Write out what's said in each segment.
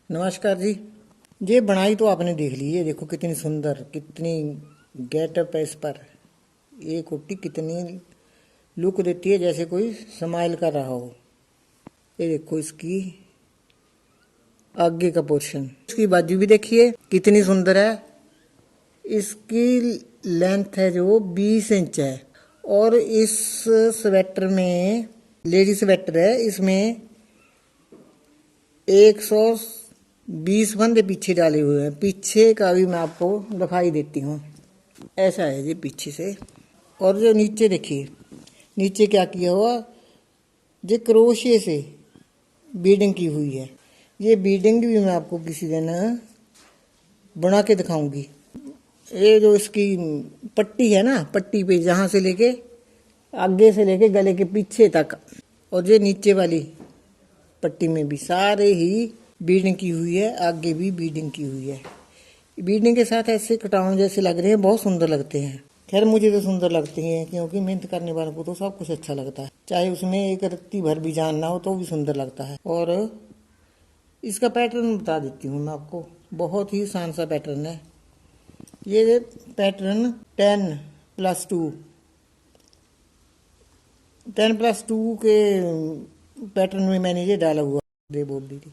नमस्कार जी। ये बनाई तो आपने देख ली है, देखो कितनी सुंदर, कितनी गेटअप है इस पर। ये कुर्ती कितनी लुक देती है, जैसे कोई स्माइल कर रहा हो। ये देखो इसकी आगे का पोर्शन, इसकी बाजू भी देखिए कितनी सुंदर है। इसकी लेंथ है जो 20 इंच है। और इस स्वेटर में, लेडी स्वेटर है, इसमें 120 फंदे पीछे डाले हुए हैं। पीछे का भी मैं आपको दिखाई देती हूँ। ऐसा है जी पीछे से। और जो नीचे देखिए, नीचे क्या किया हुआ, ये क्रोशिये से बीडिंग की हुई है। ये बीडिंग भी मैं आपको किसी दिन बना के दिखाऊंगी। ये जो इसकी पट्टी है ना, पट्टी पे जहाँ से लेके आगे से लेके गले के पीछे तक, और ये नीचे वाली पट्टी में भी सारे ही बीडिंग की हुई है, आगे भी बीडिंग की हुई है। बीडिंग के साथ ऐसे कटाव जैसे लग रहे हैं, बहुत सुंदर लगते हैं। खैर मुझे तो सुंदर लगते हैं, क्योंकि मेहनत करने वालों को तो सब कुछ अच्छा लगता है, चाहे उसमें एक रत्ती भर भी जान ना हो तो भी सुंदर लगता है। और इसका पैटर्न बता देती हूँ मैं आपको, बहुत ही आसान सा पैटर्न है। ये पैटर्न 10+2 के पैटर्न में मैंने ये डाला हुआ, ये बोल दी थी।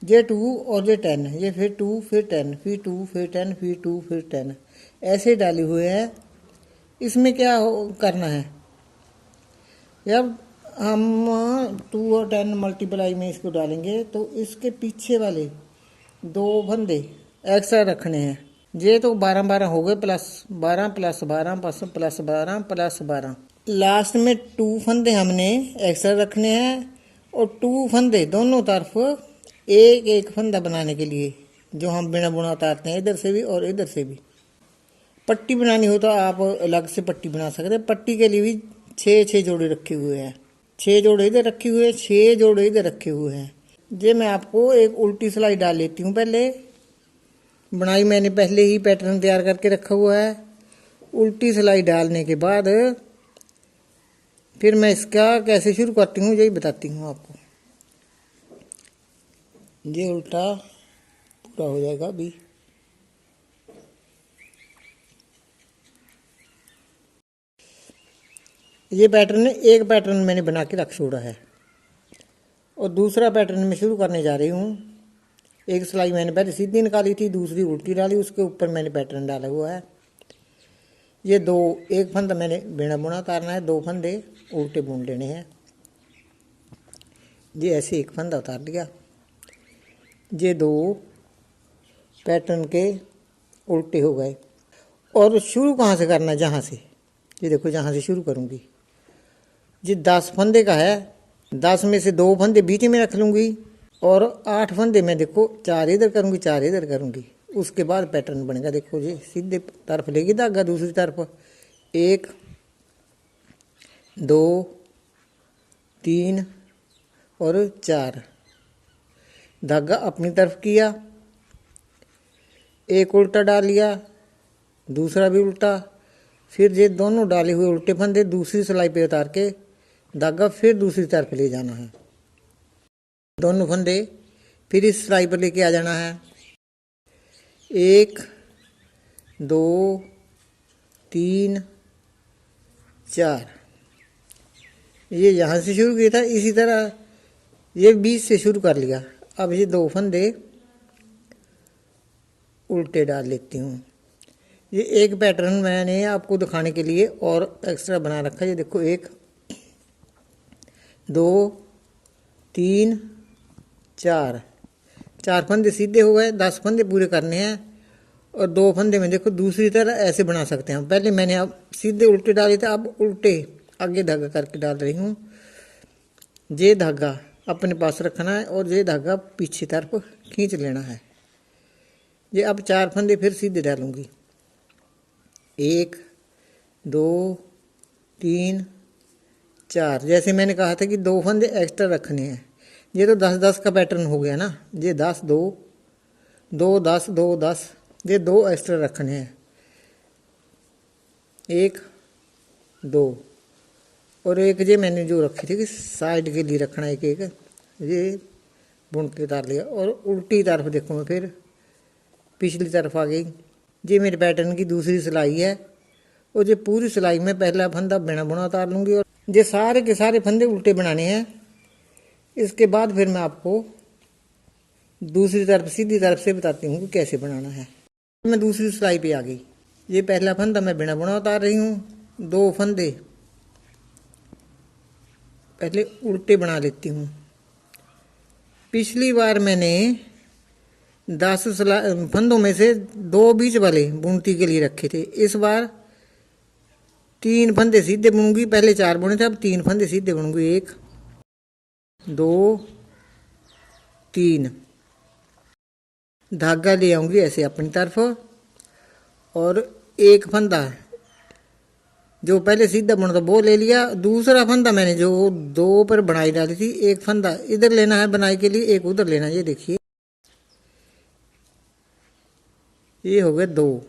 ये 2 और ये 10, ये फिर 2 फिर 10 फिर 2 फिर 10 फिर 2 फिर 10, ऐसे डाले हुए हैं। इसमें क्या करना है, जब हम 2 और 10 मल्टीप्लाई में इसको डालेंगे तो इसके पीछे वाले 2 फंदे एक्स्ट्रा रखने हैं। ये तो 12-12 हो गए, +12 +12 +12 +12। लास्ट में 2 फंदे हमने एक्स्ट्रा रखने हैं, और 2 फंदे दोनों तरफ एक एक फंदा बनाने के लिए, जो हम बिना बुना उतारते हैं, इधर से भी और इधर से भी। पट्टी बनानी हो तो आप अलग से पट्टी बना सकते हैं। पट्टी के लिए भी 6 जोड़े रखे हुए हैं, 6 जोड़े इधर रखे हुए हैं, 6 जोड़े इधर रखे हुए हैं। ये मैं आपको एक उल्टी सिलाई डाल लेती हूँ। पहले बनाई मैंने पहले ही पैटर्न तैयार करके रखा हुआ है। उल्टी सिलाई डालने के बाद फिर मैं इसका कैसे शुरू करती हूँ यही बताती हूँ आपको। ये उल्टा पूरा हो जाएगा अभी। ये पैटर्न, एक पैटर्न मैंने बना के रख छोड़ा है, और दूसरा पैटर्न मैं शुरू करने जा रही हूँ। एक सिलाई मैंने पहले सीधी निकाली थी, दूसरी उल्टी डाली, उसके ऊपर मैंने पैटर्न डाला हुआ है। ये एक फंदा मैंने बिना बुना उतारना है, 2 फंदे उल्टे बुन लेने हैं। ये ऐसे एक फंदा उतार लिया। ये 2 पैटर्न के उल्टे हो गए। और शुरू कहाँ से करना है, जहाँ से, ये देखो जहाँ से शुरू करूँगी। ये 10 फंदे का है, 10 में से 2 फंदे बीच में रख लूँगी, और 8 फंदे में देखो 4 इधर करूँगी, 4 इधर करूँगी। उसके बाद पैटर्न बनेगा। देखो जी सीधे तरफ लेगी धागा, दूसरी तरफ 1 2 3 और 4 धागा अपनी तरफ किया, एक उल्टा डाल लिया, दूसरा भी उल्टा, फिर ये दोनों डाले हुए उल्टे फंदे दूसरी सिलाई पे उतार के धागा फिर दूसरी तरफ ले जाना है। दोनों फंदे फिर इस सिलाई पर लेके आ जाना है। 1 2 3 4, ये यहाँ से शुरू किया था, इसी तरह ये 20 से शुरू कर लिया। अब ये 2 फंदे उल्टे डाल लेती हूँ। ये एक पैटर्न मैंने आपको दिखाने के लिए और एक्स्ट्रा बना रखा है। ये देखो 1 2 3 4, 4 फंदे सीधे हो गए, 10 फंदे पूरे करने हैं। और 2 फंदे में देखो दूसरी तरह ऐसे बना सकते हैं। पहले मैंने अब सीधे उल्टे डाले थे, अब उल्टे आगे धागा करके डाल रही हूँ। ये धागा अपने पास रखना है, और ये धागा पीछे तरफ खींच लेना है। ये अब 4 फंदे फिर सीधे डालूंगी, 1 2 3 4। जैसे मैंने कहा था कि 2 फंदे एक्स्ट्रा रखने हैं। ये तो 10-10 का पैटर्न हो गया ना, ये 10 2 2 10 2 10, ये 2 एक्स्ट्रा रखने हैं, 1 2, और एक ये मैंने जो रखी थी कि साइड के लिए रखना है, एक एक ये बुन के उतार लिया। और उल्टी तरफ देखो मैं फिर पिछली तरफ आ गई। ये मेरे पैटर्न की दूसरी सिलाई है और ये पूरी सिलाई में पहला फंदा बिना बुना उतार लूँगी और ये सारे के सारे फंदे उल्टे बनाने हैं। इसके बाद फिर मैं आपको दूसरी तरफ सीधी तरफ से बताती हूँ कि कैसे बनाना है। मैं दूसरी सिलाई पे आ गई। ये पहला फंदा मैं बिना बुना उतार रही हूँ। 2 फंदे पहले उल्टे बना लेती हूँ। पिछली बार मैंने 10 फंदों में से 2 बीच वाले बुनती के लिए रखे थे। इस बार 3 फंदे सीधे बुनूंगी। पहले 4 बुने थे, अब 3 फंदे सीधे बुनूंगी। 1 2 3 धागा ले आऊंगी ऐसे अपनी तरफ और एक फंदा जो पहले सीधा बुना था वो ले लिया। दूसरा फंदा मैंने जो 2 पर बनाई डाली थी, एक फंदा इधर लेना है बनाई के लिए, एक उधर लेना है। ये देखिए ये हो गए 2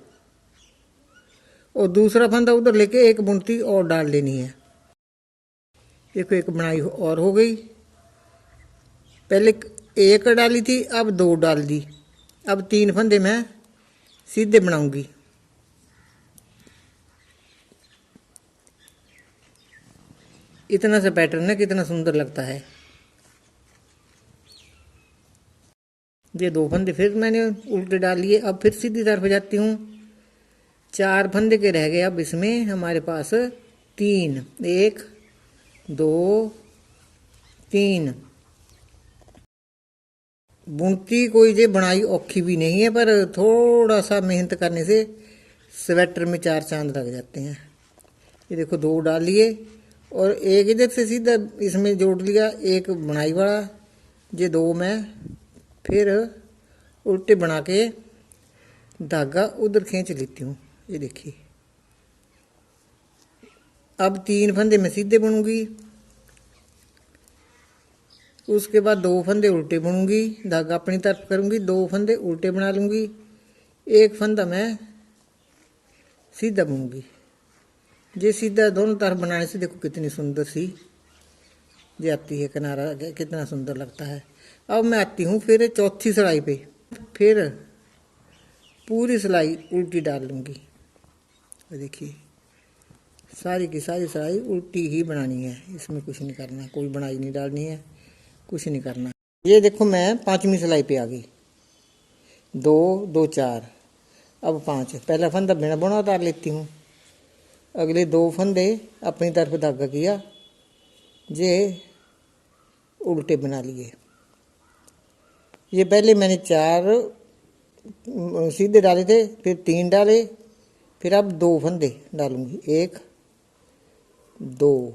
और दूसरा फंदा उधर लेके एक बुनती और डाल लेनी है। देखो एक बनाई और हो गई। पहले 1 डाली थी, अब 2 डाल दी। अब 3 फंदे मैं सीधे बनाऊंगी। इतना सा पैटर्न है, कितना सुंदर लगता है। ये 2 फंदे फिर मैंने उल्टे डाल लिए। अब फिर सीधी तरफ जाती हूँ। 4 फंदे के रह गए। अब इसमें हमारे पास 3 1 2 3 बुनती कोई जे बनाई औखी भी नहीं है, पर थोड़ा सा मेहनत करने से स्वेटर में 4 चांद लग जाते हैं। ये देखो 2 डाल लिए और एक इधर से सीधा इसमें जोड़ लिया, एक बुनाई वाला। ये 2 मैं फिर उल्टे बना के धागा उधर खींच लेती हूँ। ये देखिए अब 3 फंदे मैं सीधे बुनूंगी। उसके बाद 2 फंदे उल्टे बुनूंगी, धागा अपनी तरफ करूंगी, 2 फंदे उल्टे बना लूंगी, एक फंदा मैं सीधा बुनूंगी। ये सीधा दोनों तरफ बनाने से देखो कितनी सुंदर सी जाती है किनारा, कितना सुंदर लगता है। अब मैं आती हूँ फिर चौथी सिलाई पे। फिर पूरी सिलाई उल्टी डाल लूँगी। देखिए सारी की सारी सिलाई उल्टी ही बनानी है, इसमें कुछ नहीं करना, कोई बनाई नहीं डालनी है, कुछ नहीं करना। ये देखो मैं 5वीं सिलाई पे आ गई। 2 2 4 अब 5। पहला फंदा बिना बुना उतार लेती हूँ। अगले 2 फंदे अपनी तरफ धागा किया, ये उल्टे बना लिए। ये पहले मैंने 4 सीधे डाले थे, फिर 3 डाले, फिर अब 2 फंदे डालूंगी। 1 2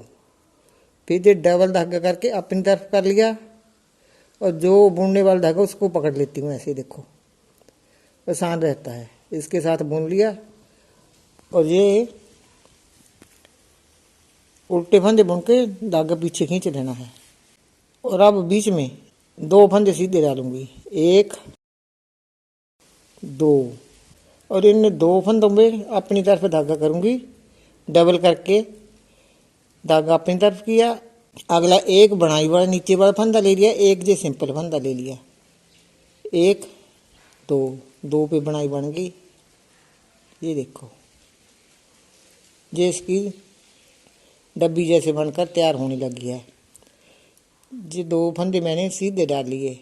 फिर ये डबल धागा करके अपनी तरफ कर लिया और जो बुनने वाला धागा उसको पकड़ लेती हूँ ऐसे। देखो आसान रहता है, इसके साथ बुन लिया और ये उल्टे फंदे बुन के धागा पीछे खींच लेना है। और अब बीच में 2 फंदे सीधे डालूंगी। 1 2 और इन 2 फंदों में अपनी तरफ धागा करूंगी, डबल करके धागा अपनी तरफ किया। अगला एक बनाई वाला नीचे वाला फंदा ले लिया, एक जे सिंपल फंदा ले लिया। 1 2 2 पे बनाई बन गई। ये देखो ये इसकी डब्बी जैसे बनकर तैयार होने लगी है। ये 2 फंदे मैंने सीधे डाल लिए,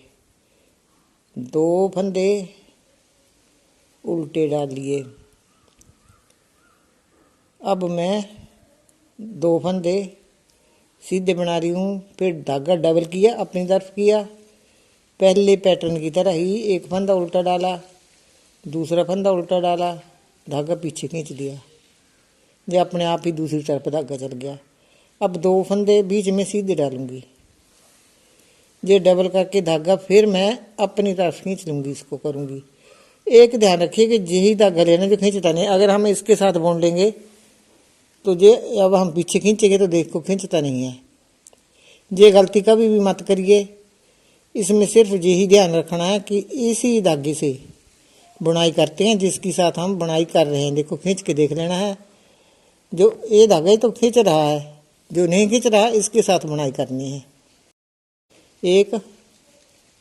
2 फंदे उल्टे डाल लिए। अब मैं 2 फंदे सीधे बना रही हूँ, फिर धागा डबल किया, अपनी तरफ किया, पहले पैटर्न की तरह ही एक फंदा उल्टा डाला, दूसरा फंदा उल्टा डाला, धागा पीछे खींच दिया। ये अपने आप ही दूसरी तरफ धागा चल गया। अब 2 फंदे बीच में सीधे डालूंगी, ये डबल करके धागा फिर मैं अपनी तरफ खींच लूँगी, इसको करूँगी। एक ध्यान रखिए कि यही धागा लेना जो खींचता नहीं। अगर हम इसके साथ बुन लेंगे तो ये अब हम पीछे खींचेंगे तो देखो खींचता नहीं है। ये गलती कभी भी मत करिए। इसमें सिर्फ यही ध्यान रखना है कि इसी धागे से बुनाई करते हैं जिसके साथ हम बुनाई कर रहे हैं। देखो खींच के देख लेना है, जो ये धागा ही तो खींच रहा है, जो नहीं खींच रहा इसके साथ बुनाई करनी है। 1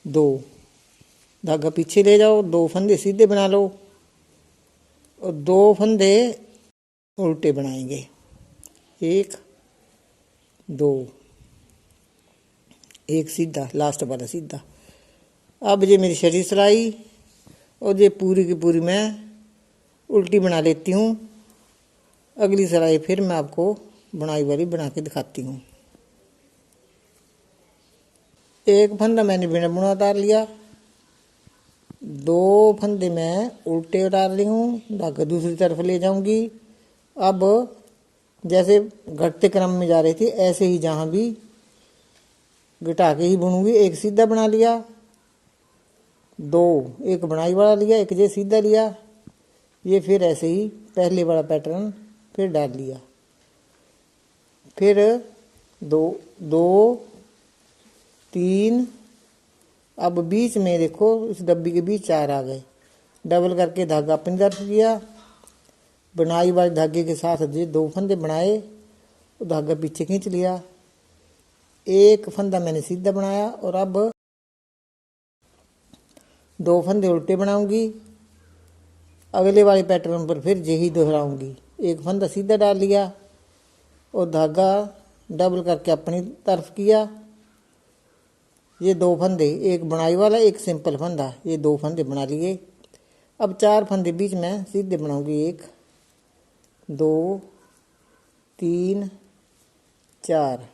दो, धागा पीछे ले जाओ, दो फंदे सीधे बना लो और दो फंदे उल्टे बनाएंगे, एक दो, एक सीधा, लास्ट वाला सीधा। अब ये मेरी शरीर सिलाई और ये पूरी की पूरी मैं उल्टी बना लेती हूँ। अगली सिलाई फिर मैं आपको बुनाई वाली बना के दिखाती हूँ। एक फंदा मैंने बिना बुना उतार लिया, दो फंदे मैं उल्टे उतार ली हूँ, धागा दूसरी तरफ ले जाऊंगी। अब जैसे घटते क्रम में जा रही थी ऐसे ही जहाँ भी घटा के ही बुनूंगी। एक सीधा बना लिया, दो, एक बुनाई वाला लिया, एक ये सीधा लिया, ये फिर ऐसे ही पहले वाला पैटर्न फिर डाल लिया, फिर दो दो तीन। अब बीच में देखो इस डब्बी के बीच चार आ गए, डबल करके धागा अपनी तरफ किया, बुनाई वाले धागे के साथ ये दो फंदे बनाए, धागा पीछे खींच लिया, एक फंदा मैंने सीधा बनाया और अब दो फंदे उल्टे बनाऊंगी। अगले वाले पैटर्न पर फिर यही दोहराऊंगी, एक फंदा सीधा डाल लिया और धागा डबल करके अपनी तरफ किया, ये दो फंदे, एक बुनाई वाला एक सिंपल फंदा, ये दो फंदे बना लिए। अब चार फंदे बीच में सीधे बनाऊंगी, एक दो तीन चार।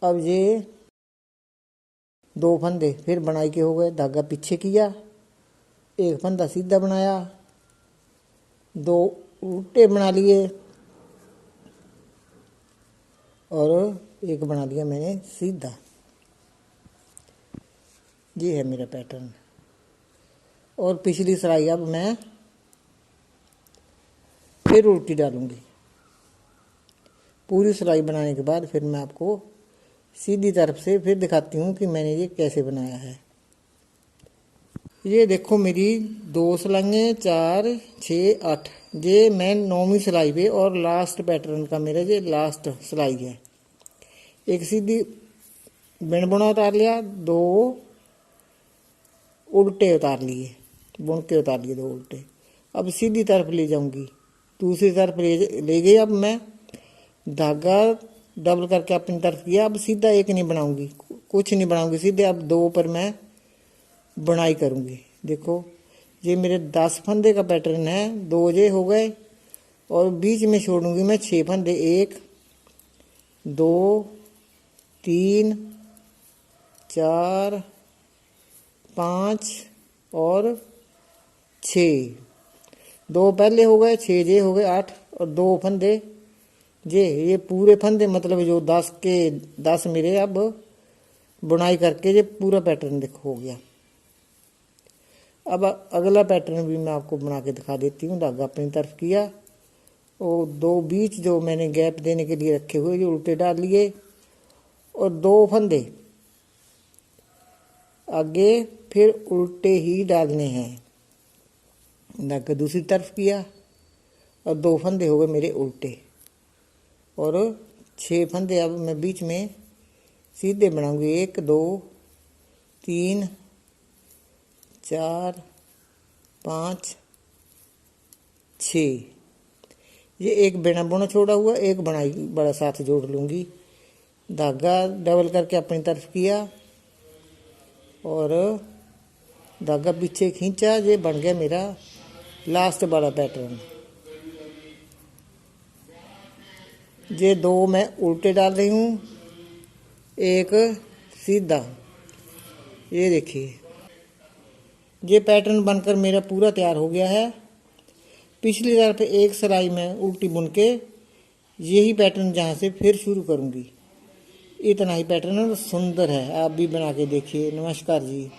अब ये दो फंदे फिर बुनाई के हो गए, धागा पीछे किया, एक फंदा सीधा बनाया, दो उल्टे बना लिए और एक बना लिया मैंने सीधा। ये है मेरा पैटर्न। और पिछली सिलाई अब मैं फिर उल्टी डालूंगी। पूरी सिलाई बनाने के बाद फिर मैं आपको सीधी तरफ से फिर दिखाती हूँ कि मैंने ये कैसे बनाया है। ये देखो मेरी दो सिलाइयाँ, 4 6 8, ये मैं 9वीं सिलाई पे और लास्ट पैटर्न का मेरा ये लास्ट सिलाई है। एक सीधी बिन बुना उतार लिया, दो उल्टे उतार लिए, बुन के उतार लिए दो उल्टे। अब सीधी तरफ ले जाऊंगी, दूसरी तरफ ले गई। अब मैं धागा डबल करके अपनी तरफ किया, अब सीधा एक नहीं बनाऊंगी, कुछ नहीं बनाऊंगी सीधे। अब दो पर मैं बुनाई करूंगी। देखो ये मेरे 10 फंदे का पैटर्न है, दो जे हो गए और बीच में छोड़ूंगी मैं 6 फंदे, 1 2 3 4 5 और 6, दो पहले हो गए, 6 जे हो गए, 8 और दो फंदे जे, ये पूरे फंदे मतलब जो 10 के 10 मेरे अब बुनाई करके ये पूरा पैटर्न देखो हो गया। अब अगला पैटर्न भी मैं आपको बना के दिखा देती हूँ। धागा अपनी तरफ किया और दो बीच जो मैंने गैप देने के लिए रखे हुए जो उल्टे डाल लिए और दो फंदे आगे फिर उल्टे ही डालने हैं। धागा दूसरी तरफ किया और दो फंदे हो गए मेरे उल्टे और 6 फंदे अब मैं बीच में सीधे बनाऊंगी, 1 2 3 4 5 6। ये एक बिना बुना छोड़ा हुआ, एक बनाई बड़ा साथ जोड़ लूंगी। धागा डबल करके अपनी तरफ किया और धागा पीछे खींचा, ये बन गया मेरा लास्ट वाला पैटर्न। ये दो मैं उल्टे डाल रही हूँ, एक सीधा। ये देखिए ये पैटर्न बनकर मेरा पूरा तैयार हो गया है। पिछली तरफ एक सिलाई में उल्टी बुन के यही पैटर्न जहाँ से फिर शुरू करूँगी। इतना ही पैटर्न सुंदर है, आप भी बना के देखिए। नमस्कार जी।